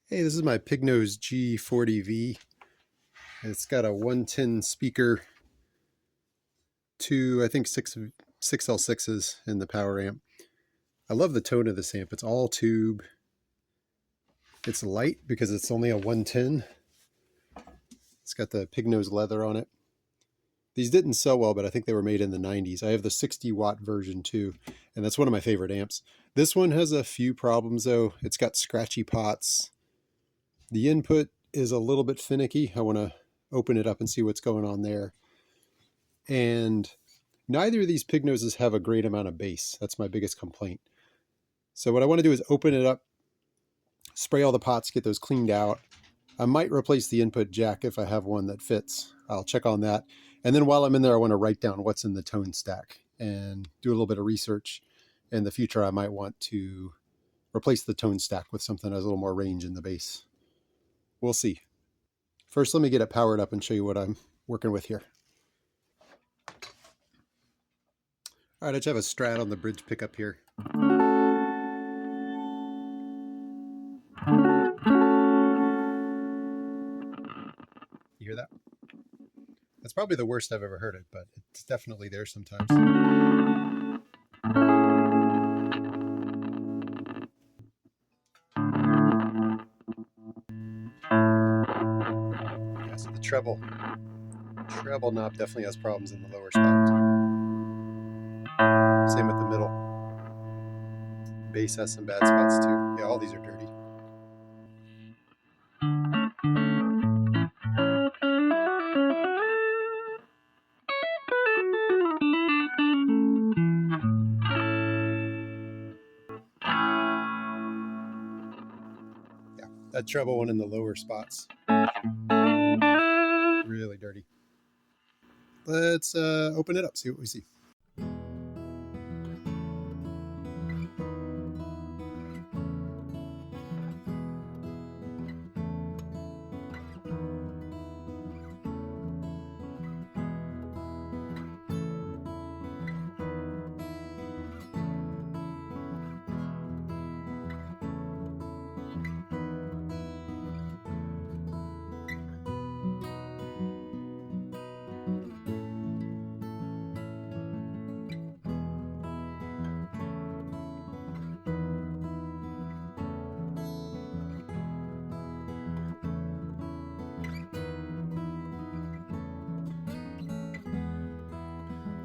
Hey, this is my Pignose G40V. It's got a 110 speaker, two, I think six L6s in the power amp. I love the tone of this amp. It's all tube. It's light because it's only a 110. It's got the Pignose leather on it. These didn't sell well, but I think they were made in the 90s. I have the 60-watt version too, and that's one of my favorite amps. This one has a few problems though. It's got scratchy pots. The input is a little bit finicky. I want to open it up and see what's going on there. And neither of these Pignoses have a great amount of bass. That's my biggest complaint. So what I want to do is open it up, spray all the pots, get those cleaned out. I might replace the input jack if I have one that fits. I'll check on that. And then while I'm in there, I want to write down what's in the tone stack and do a little bit of research. In the future, I might want to replace the tone stack with something that has a little more range in the bass. We'll see. First, let me get it powered up and show you what I'm working with here. All right, I just have a Strat on the bridge pickup here. You hear that? That's probably the worst I've ever heard it, but it's definitely there sometimes. Yeah, so the treble knob definitely has problems in the lower spot. Same with the middle. Bass has some bad spots too. Yeah, all these are dirty. Yeah, that treble one in the lower spots. Really dirty. Let's open it up, see what we see.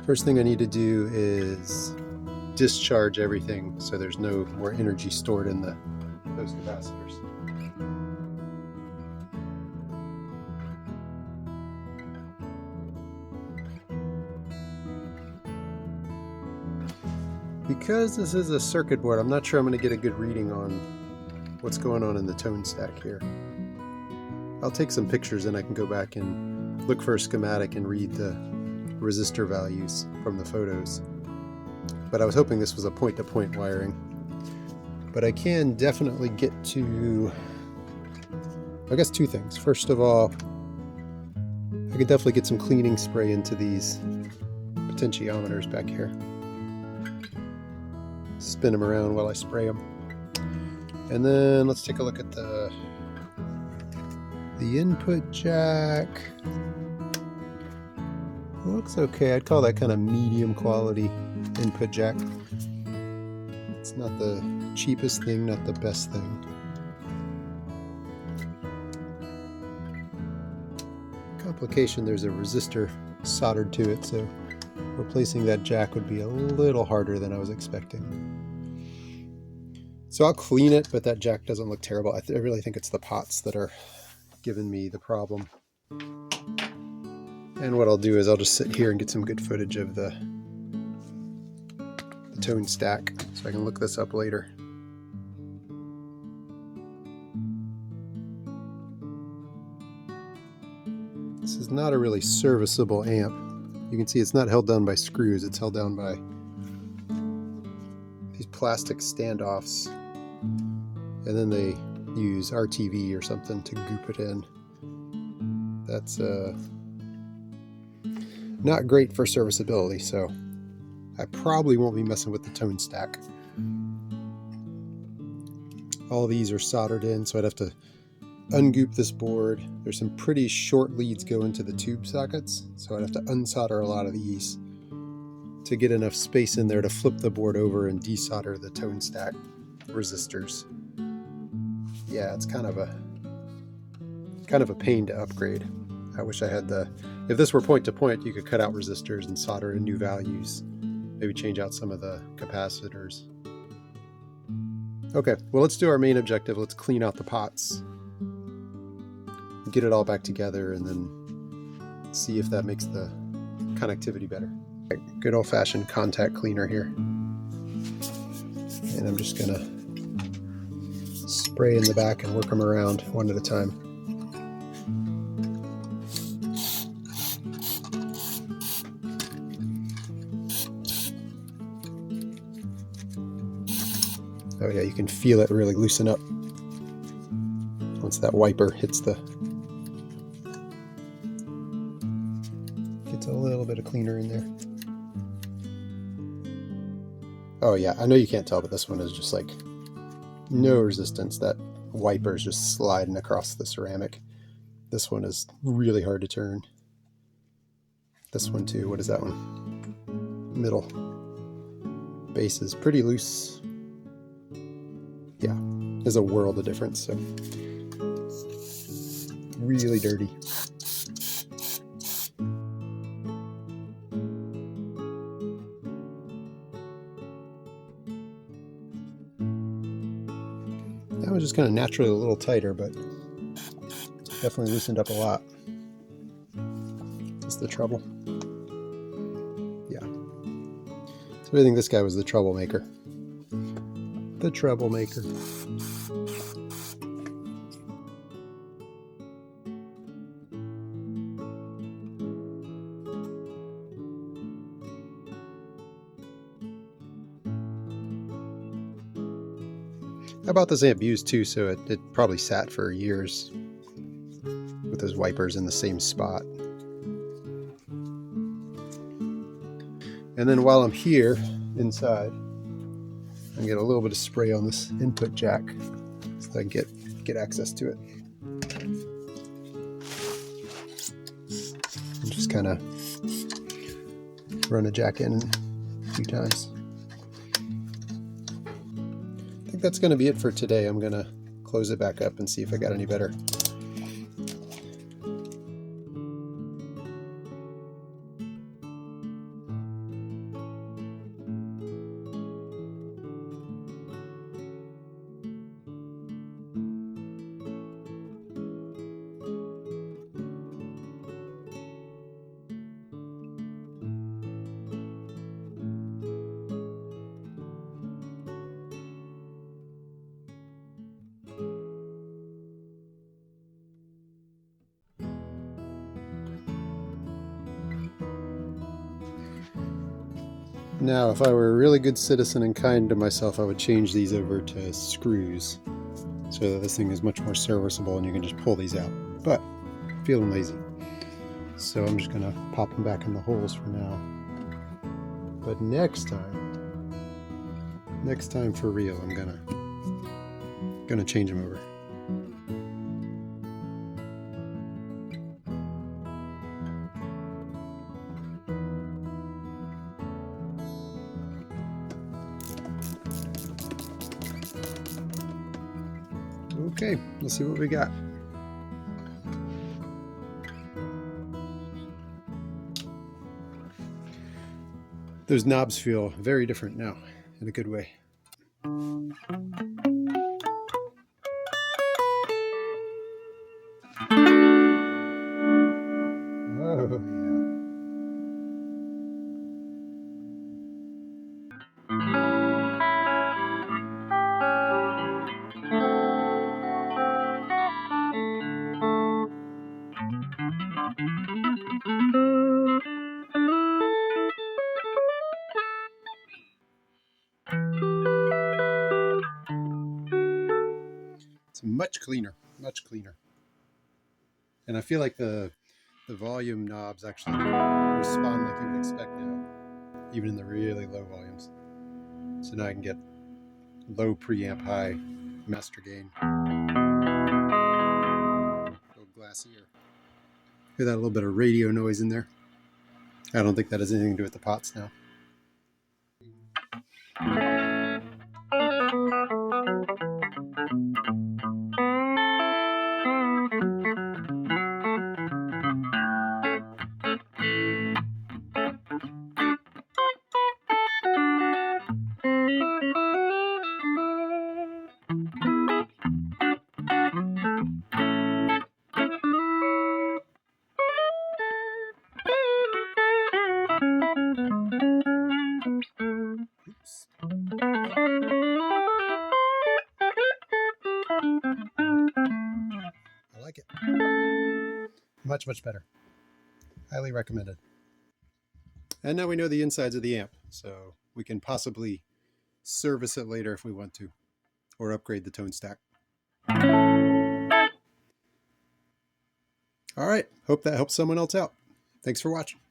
First thing I need to do is discharge everything so there's no more energy stored in those capacitors. Because this is a circuit board, I'm not sure I'm going to get a good reading on what's going on in the tone stack here. I'll take some pictures and I can go back and look for a schematic and read the resistor values from the photos. But I was hoping this was a point-to-point wiring. But I can definitely get to, I guess, two things. First of all, I could definitely get some cleaning spray into these potentiometers back here. Spin them around while I spray them. And then let's take a look at the input jack. Looks okay. I'd call that kind of medium quality input jack. It's not the cheapest thing, not the best thing. Complication, there's a resistor soldered to it, so replacing that jack would be a little harder than I was expecting. So I'll clean it, but that jack doesn't look terrible. I really think it's the pots that are giving me the problem. And what I'll do is I'll just sit here and get some good footage of the tone stack so I can look this up later. This is not a really serviceable amp. You can see it's not held down by screws, it's held down by these plastic standoffs. And then they use RTV or something to goop it in. That's not great for serviceability, so I probably won't be messing with the tone stack. all these are soldered in, so I'd have to ungoop this board. There's some pretty short leads go into the tube sockets, so I'd have to unsolder a lot of these to get enough space in there to flip the board over and desolder the tone stack resistors. Yeah, it's kind of a pain to upgrade. I wish I had if this were point to point, you could cut out resistors and solder in new values. Maybe change out some of the capacitors. Okay, well, let's do our main objective. Let's clean out the pots, get it all back together, and then see if that makes the connectivity better. Right, good old-fashioned contact cleaner here. And I'm just gonna spray in the back and work them around one at a time. Oh yeah, you can feel it really loosen up once that wiper hits gets a little bit of cleaner in there. Oh yeah, I know you can't tell, but this one is just like no resistance. That wiper is just sliding across the ceramic. This one is really hard to turn. This one too, what is that one? Middle base is pretty loose. Yeah, there's a world of difference, so really dirty. That was just kind of naturally a little tighter, but definitely loosened up a lot. That's the trouble. Yeah. So I think this guy was the troublemaker. The troublemaker. I bought this amp used too, so it probably sat for years with those wipers in the same spot. And then while I'm here inside, I get a little bit of spray on this input jack so I can get access to it. And just kind of run a jack in a few times. I think that's going to be it for today. I'm going to close it back up and see if I got any better. Now, if I were a really good citizen and kind to myself, I would change these over to screws so that this thing is much more serviceable and you can just pull these out. But I'm feeling lazy, so I'm just going to pop them back in the holes for now. But next time for real, I'm gonna change them over. Okay, let's see what we got. Those knobs feel very different now, in a good way. Oh, yeah. It's much cleaner, much cleaner. And I feel like the volume knobs actually respond like you would expect now, even in the really low volumes. So now I can get low preamp, high master gain. A little glassier. Hear that little bit of radio noise in there? I don't think that has anything to do with the pots now. Oops. I like it. Much, much better. Highly recommended. And now we know the insides of the amp, so we can possibly service it later if we want to, or upgrade the tone stack. All right, hope that helps someone else out. Thanks for watching.